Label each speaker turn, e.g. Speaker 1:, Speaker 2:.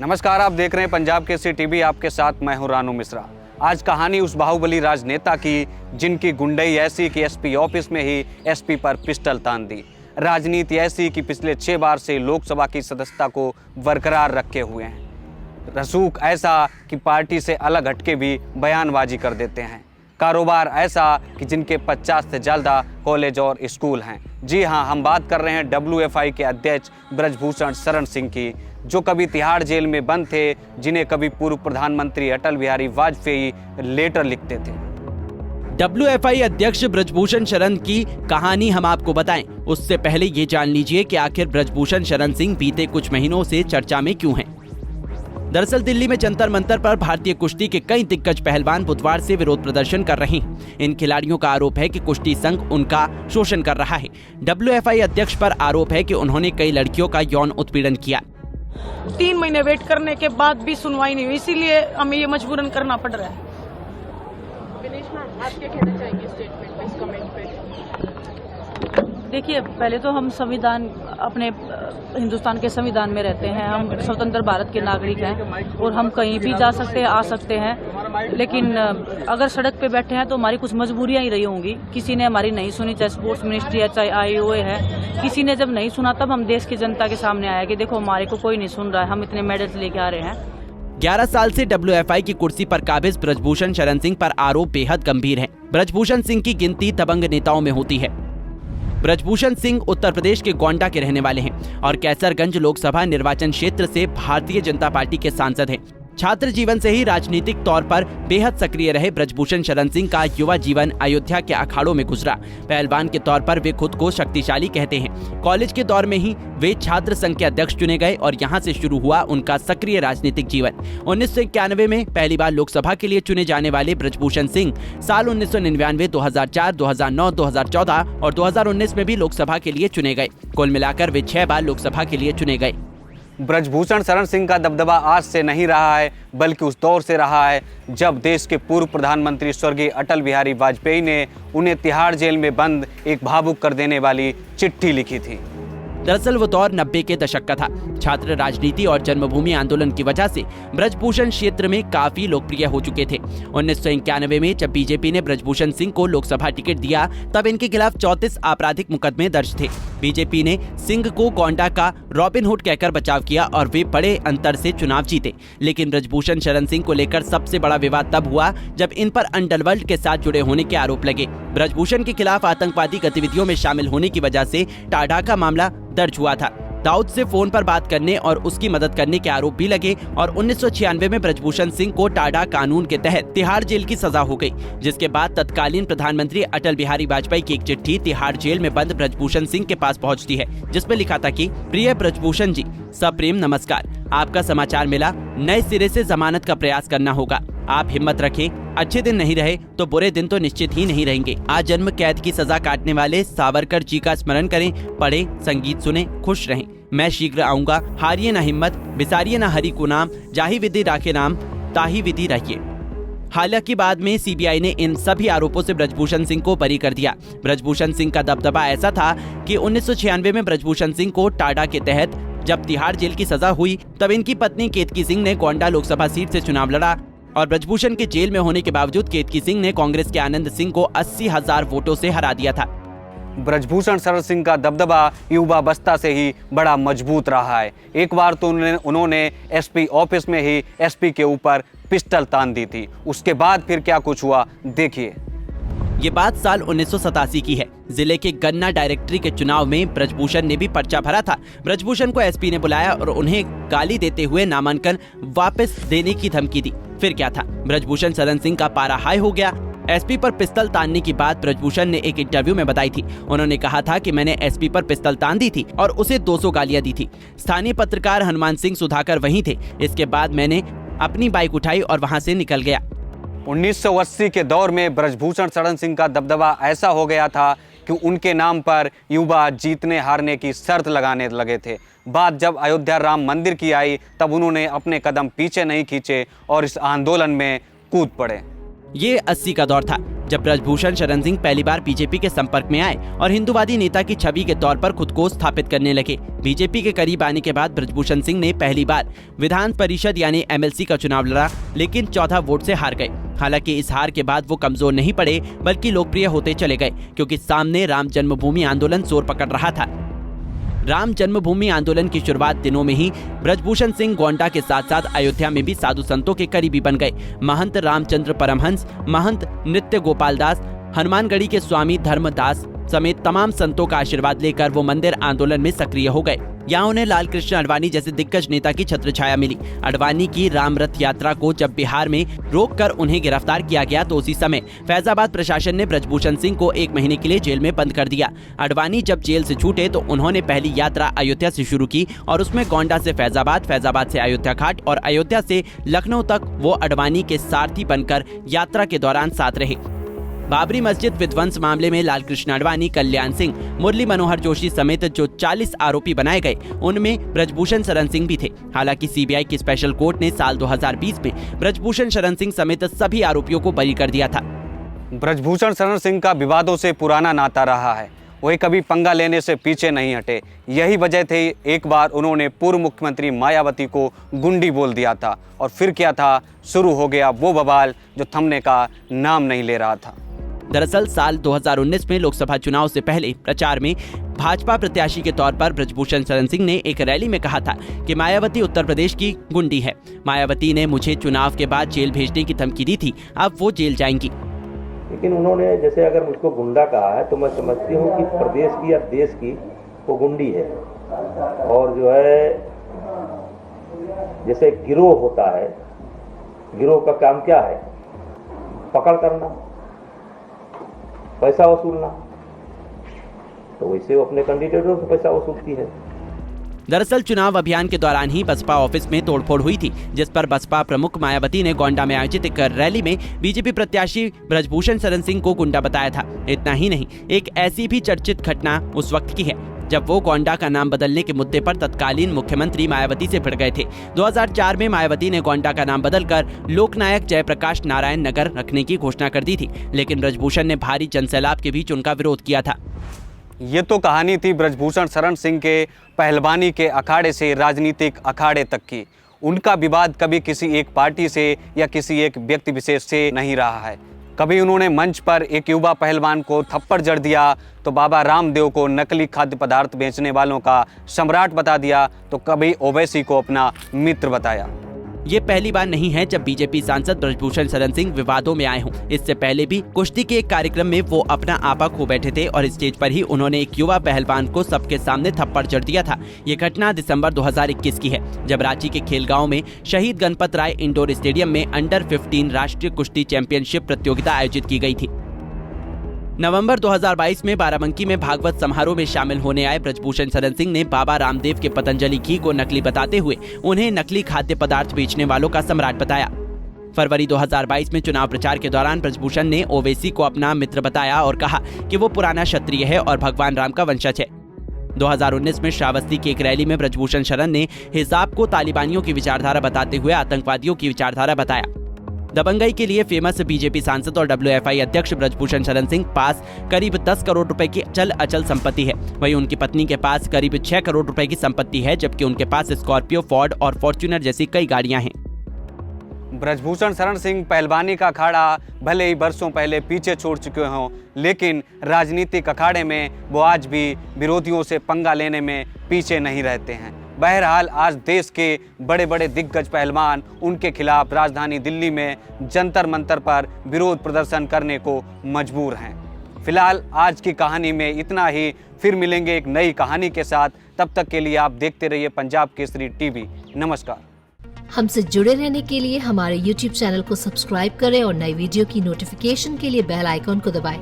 Speaker 1: नमस्कार, आप देख रहे हैं पंजाब केसरी टीवी। आपके साथ मैं हूं रानू मिश्रा। आज कहानी उस बाहुबली राजनेता की जिनकी गुंडई ऐसी कि एसपी ऑफिस में ही एसपी पर पिस्टल तान दी। राजनीति ऐसी कि पिछले 6 बार से लोकसभा की सदस्यता को बरकरार रखे हुए हैं। रसूख ऐसा कि पार्टी से अलग हटके भी बयानबाजी कर देते हैं। कारोबार ऐसा कि जिनके 50 से ज़्यादा कॉलेज और स्कूल हैं। जी हाँ, हम बात कर रहे हैं WFI के अध्यक्ष ब्रजभूषण शरण सिंह की, जो कभी तिहाड़ जेल में बंद थे, जिन्हें कभी पूर्व प्रधानमंत्री अटल बिहारी वाजपेयी लेटर लिखते थे।
Speaker 2: WFI अध्यक्ष ब्रजभूषण शरण की कहानी हम आपको बताएं, उससे पहले ये जान लीजिए कि आखिर ब्रजभूषण शरण सिंह बीते कुछ महीनों से चर्चा में क्यों हैं। दरअसल दिल्ली में जंतर मंतर पर भारतीय कुश्ती के कई दिग्गज पहलवान बुधवार से विरोध प्रदर्शन कर रहे हैं। इन खिलाड़ियों का आरोप है कि कुश्ती संघ उनका शोषण कर रहा है। WFI अध्यक्ष पर आरोप है कि उन्होंने कई लड़कियों का यौन उत्पीड़न किया।
Speaker 3: 3 महीने वेट करने के बाद भी सुनवाई नहीं हुई, इसीलिए हमें ये मजबूरन करना पड़ रहा है।
Speaker 4: विनेश मैम, आप क्या कहना चाहेंगे स्टेटमेंट पे, इस कमेंट पे?
Speaker 5: देखिए, पहले तो हम संविधान अपने हिंदुस्तान के संविधान में रहते हैं। हम स्वतंत्र भारत के नागरिक हैं और हम कहीं भी जा सकते हैं, आ सकते हैं। लेकिन अगर सड़क पे बैठे हैं तो हमारी कुछ मजबूरियां ही रही होंगी। किसी ने हमारी नहीं सुनी, चाहे स्पोर्ट्स मिनिस्ट्री है, चाहे IOA है। किसी ने जब नहीं सुना तब हम देश की जनता के सामने आया कि देखो हमारे को कोई नहीं सुन रहा है, हम इतने मेडल्स लेके आ रहे हैं।
Speaker 2: 11 साल से WFI की कुर्सी पर काबिज ब्रजभूषण शरण सिंह पर आरोप बेहद गंभीर हैं। ब्रजभूषण सिंह की गिनती दबंग नेताओं में होती है। ब्रजभूषण सिंह उत्तर प्रदेश के गोंडा के रहने वाले हैं और कैसरगंज लोकसभा निर्वाचन क्षेत्र से भारतीय जनता पार्टी के सांसद हैं। छात्र जीवन से ही राजनीतिक तौर पर बेहद सक्रिय रहे ब्रजभूषण शरण सिंह का युवा जीवन अयोध्या के अखाड़ों में गुजरा। पहलवान के तौर पर वे खुद को शक्तिशाली कहते हैं। कॉलेज के दौर में ही वे छात्र संघ के अध्यक्ष चुने गए और यहां से शुरू हुआ उनका सक्रिय राजनीतिक जीवन। 1991 में पहली बार लोकसभा के लिए चुने जाने वाले ब्रजभूषण सिंह साल 1999, 2004, 2009, 2014 और 2019 में भी लोकसभा के लिए चुने गए। कुल मिलाकर वे 6 बार लोकसभा के लिए चुने गए।
Speaker 1: ब्रजभूषण शरण सिंह का दबदबा आज से नहीं रहा है, बल्कि उस दौर से रहा है जब देश के पूर्व प्रधानमंत्री स्वर्गीय अटल बिहारी वाजपेयी ने उन्हें तिहाड़ जेल में बंद एक भावुक कर देने वाली चिट्ठी लिखी थी।
Speaker 2: दरअसल वो दौर 90 के दशक का था। छात्र राजनीति और जन्मभूमि आंदोलन की वजह से ब्रजभूषण क्षेत्र में काफी लोकप्रिय हो चुके थे। 1991 में जब बीजेपी ने ब्रजभूषण सिंह को लोकसभा टिकट दिया, तब इनके खिलाफ 34 आपराधिक मुकदमे दर्ज थे। बीजेपी ने सिंह को गोंडा का रॉबिनहुड कहकर बचाव किया और वे बड़े अंतर से चुनाव जीते। लेकिन ब्रजभूषण शरण सिंह को लेकर सबसे बड़ा विवाद तब हुआ जब इन पर अंडरवर्ल्ड के साथ जुड़े होने के आरोप लगे। ब्रजभूषण के खिलाफ आतंकवादी गतिविधियों में शामिल होने की वजह से टाडा का मामला दर्ज हुआ था। दाऊद से फोन पर बात करने और उसकी मदद करने के आरोप भी लगे और 1996 में ब्रजभूषण सिंह को टाडा कानून के तहत तिहाड़ जेल की सजा हो गई, जिसके बाद तत्कालीन प्रधानमंत्री अटल बिहारी वाजपेयी की एक चिट्ठी तिहाड़ जेल में बंद ब्रजभूषण सिंह के पास पहुंचती है, जिसमें लिखा था कि प्रिय ब्रजभूषण जी, सप्रेम नमस्कार। आपका समाचार मिला, नए सिरे से जमानत का प्रयास करना होगा। आप हिम्मत रखें, अच्छे दिन नहीं रहे तो बुरे दिन तो निश्चित ही नहीं रहेंगे। आज जन्म कैद की सजा काटने वाले सावरकर जी का स्मरण करें, पढ़ें, संगीत सुने, खुश रहें। मैं शीघ्र आऊंगा, हारिए ना हिम्मत, बिसारिए ना हरि को नाम, जाहि विधि राखे नाम, ताहि विधि रहिए। हालांकि बाद में CBI ने इन सभी आरोपों से ब्रजभूषण सिंह को बरी कर दिया। ब्रजभूषण सिंह का दबदबा ऐसा था कि 1996 में ब्रजभूषण सिंह को टाडा के तहत जब तिहाड़ जेल की सजा हुई, तब इनकी पत्नी केतकी सिंह ने गोंडा लोकसभा सीट से चुनाव लड़ा और ब्रजभूषण के जेल में होने के बावजूद केतकी सिंह ने कांग्रेस के आनंद सिंह को 80,000 वोटों से हरा दिया था।
Speaker 1: ब्रजभूषण शरण सिंह का दबदबा युवा अवस्था से ही बड़ा मजबूत रहा है। एक बार तो उन्होंने SP ऑफिस में ही SP के ऊपर पिस्टल तान दी थी। उसके बाद फिर क्या कुछ हुआ, देखिए।
Speaker 2: ये बात साल 1987 की है। जिले के गन्ना डायरेक्टरी के चुनाव में ब्रजभूषण ने भी पर्चा भरा था। ब्रजभूषण को SP ने बुलाया और उन्हें गाली देते हुए नामांकन वापस देने की धमकी दी। फिर क्या था, ब्रजभूषण शरण सिंह का पारा हाई हो गया। SP पर पिस्तल तानने की बात ब्रजभूषण ने एक इंटरव्यू में बताई थी। उन्होंने कहा था कि मैंने SP पर पिस्तल तान दी थी और उसे 200 गालियां दी थी। स्थानीय पत्रकार हनुमान सिंह सुधाकर वहीं थे। इसके बाद मैंने अपनी बाइक उठाई और वहां से निकल गया।
Speaker 1: 1980 के दौर में ब्रजभूषण शरण सिंह का दबदबा ऐसा हो गया था कि उनके नाम पर युवा जीतने हारने की शर्त लगाने लगे थे। बात जब अयोध्या राम मंदिर की आई, तब उन्होंने अपने कदम पीछे नहीं खींचे और इस आंदोलन में कूद पड़े।
Speaker 2: ये 80 का दौर था जब ब्रजभूषण शरण सिंह पहली बार बीजेपी के संपर्क में आए और हिंदूवादी नेता की छवि के तौर पर खुद को स्थापित करने लगे। बीजेपी के करीब आने के बाद ब्रजभूषण सिंह ने पहली बार विधान परिषद यानी एमएलसी का चुनाव लड़ा, लेकिन 14 वोट से हार गए। हालांकि इस हार के बाद वो कमजोर नहीं पड़े बल्कि लोकप्रिय होते चले गए, क्योंकि सामने राम जन्मभूमि आंदोलन जोर पकड़ रहा था। राम जन्मभूमि आंदोलन की शुरुआत दिनों में ही ब्रजभूषण सिंह गोंडा के साथ साथ अयोध्या में भी साधु संतों के करीबी बन गए। महंत रामचंद्र परमहंस, महंत नृत्य गोपाल दास, हनुमानगढ़ी के स्वामी धर्मदास समेत तमाम संतों का आशीर्वाद लेकर वो मंदिर आंदोलन में सक्रिय हो गए। यहाँ उन्हें लाल कृष्ण आडवाणी जैसे दिग्गज नेता की छत्र छाया मिली। आडवाणी की राम रथ यात्रा को जब बिहार में रोककर उन्हें गिरफ्तार किया गया तो उसी समय फैजाबाद प्रशासन ने ब्रजभूषण सिंह को 1 महीने के लिए जेल में बंद कर दिया। आडवाणी जब जेल से छूटे तो उन्होंने पहली यात्रा अयोध्या से शुरू की और उसमें गोंडा से फैजाबाद, फैजाबाद से अयोध्या घाट और अयोध्या से लखनऊ तक वो आडवाणी के सारथी बनकर यात्रा के दौरान साथ रहे। बाबरी मस्जिद विध्वंस मामले में लाल कृष्ण आडवाणी, कल्याण सिंह, मुरली मनोहर जोशी समेत जो 40 आरोपी बनाए गए उनमें ब्रजभूषण शरण सिंह भी थे। हालांकि सीबीआई की स्पेशल कोर्ट ने साल 2020 में ब्रजभूषण शरण सिंह समेत सभी आरोपियों को बरी कर दिया था।
Speaker 1: ब्रजभूषण शरण सिंह का विवादों से पुराना नाता रहा है। वही कभी पंगा लेने से पीछे नहीं हटे। यही वजह थी एक बार उन्होंने पूर्व मुख्यमंत्री मायावती को गुंडी बोल दिया था और फिर क्या था, शुरू हो गया वो बवाल जो थमने का नाम नहीं ले रहा था।
Speaker 2: दरअसल साल 2019 में लोकसभा चुनाव से पहले प्रचार में भाजपा प्रत्याशी के तौर पर ब्रजभूषण शरण सिंह ने एक रैली में कहा था कि मायावती उत्तर प्रदेश की गुंडी है। मायावती ने मुझे चुनाव के बाद जेल भेजने की धमकी दी थी, अब वो जेल जाएंगी।
Speaker 6: लेकिन उन्होंने जैसे अगर मुझको गुंडा कहा है तो मैं समझती हूँ कि प्रदेश की या देश की वो गुंडी है। और जो है जैसे गिरोह होता है, गिरोह का काम क्या है? पकड़ करना, पैसा वसूलना, तो वैसे वो अपने कैंडिडेटों से पैसा वसूलती है।
Speaker 2: दरअसल चुनाव अभियान के दौरान ही बसपा ऑफिस में तोड़फोड़ हुई थी, जिस पर बसपा प्रमुख मायावती ने गोंडा में आयोजित एक रैली में बीजेपी प्रत्याशी ब्रजभूषण शरण सिंह को गुंडा बताया था। इतना ही नहीं, एक ऐसी भी चर्चित घटना उस वक्त की है जब वो गोंडा का नाम बदलने के मुद्दे पर तत्कालीन मुख्यमंत्री मायावती से भिड़ गए थे। 2004 में मायावती ने गोंडा का नाम बदलकर लोकनायक जयप्रकाश नारायण नगर रखने की घोषणा कर दी थी, लेकिन ब्रजभूषण ने भारी जनसैलाब के बीच उनका विरोध किया था।
Speaker 1: ये तो कहानी थी ब्रजभूषण शरण सिंह के पहलवानी के अखाड़े से राजनीतिक अखाड़े तक की। उनका विवाद कभी किसी एक पार्टी से या किसी एक व्यक्ति विशेष से नहीं रहा है। कभी उन्होंने मंच पर एक युवा पहलवान को थप्पड़ जड़ दिया तो बाबा रामदेव को नकली खाद्य पदार्थ बेचने वालों का सम्राट बता दिया, तो कभी ओवैसी को अपना मित्र बताया।
Speaker 2: ये पहली बार नहीं है जब बीजेपी सांसद ब्रजभूषण शरण सिंह विवादों में आए हों। इससे पहले भी कुश्ती के एक कार्यक्रम में वो अपना आपा खो बैठे थे और स्टेज पर ही उन्होंने एक युवा पहलवान को सबके सामने थप्पड़ जड़ दिया था। ये घटना दिसंबर 2021 की है, जब रांची के खेलगांव में शहीद गणपत राय इंडोर स्टेडियम में अंडर 15 राष्ट्रीय कुश्ती चैंपियनशिप प्रतियोगिता आयोजित की गई थी। नवंबर 2022 में बाराबंकी में भागवत समारोह में शामिल होने आए ब्रजभूषण शरण सिंह ने बाबा रामदेव के पतंजलि घी को नकली बताते हुए उन्हें नकली खाद्य पदार्थ बेचने वालों का सम्राट बताया। फरवरी 2022 में चुनाव प्रचार के दौरान ब्रजभूषण ने ओवैसी को अपना मित्र बताया और कहा कि वो पुराना क्षत्रिय है और भगवान राम का वंशज है। 2019 में श्रावस्ती की एक रैली में ब्रजभूषण शरण ने हिजाब को तालिबानियों की विचारधारा बताते हुए आतंकवादियों की विचारधारा बताया। दबंगई के लिए फेमस बीजेपी सांसद और WFI अध्यक्ष ब्रजभूषण शरण सिंह पास करीब 10 करोड़ रुपए की चल अचल संपत्ति है। वहीं उनकी पत्नी के पास करीब 6 करोड़ रुपए की संपत्ति है, जबकि उनके पास स्कॉर्पियो, फोर्ड और फॉर्च्यूनर जैसी कई गाड़ियां हैं।
Speaker 1: ब्रजभूषण शरण सिंह पहलवानी का अखाड़ा भले ही बरसों पहले पीछे छोड़ चुके हों, लेकिन राजनीतिक अखाड़े में वो आज भी विरोधियों से पंगा लेने में पीछे नहीं रहते हैं। बहरहाल आज देश के बड़े बड़े दिग्गज पहलवान उनके खिलाफ राजधानी दिल्ली में जंतर मंतर पर विरोध प्रदर्शन करने को मजबूर हैं। फिलहाल आज की कहानी में इतना ही। फिर मिलेंगे एक नई कहानी के साथ। तब तक के लिए आप देखते रहिए पंजाब केसरी टीवी। नमस्कार।
Speaker 7: हमसे जुड़े रहने के लिए हमारे YouTube चैनल को सब्सक्राइब करें और नई वीडियो की नोटिफिकेशन के लिए बेल आइकॉन को दबाएं।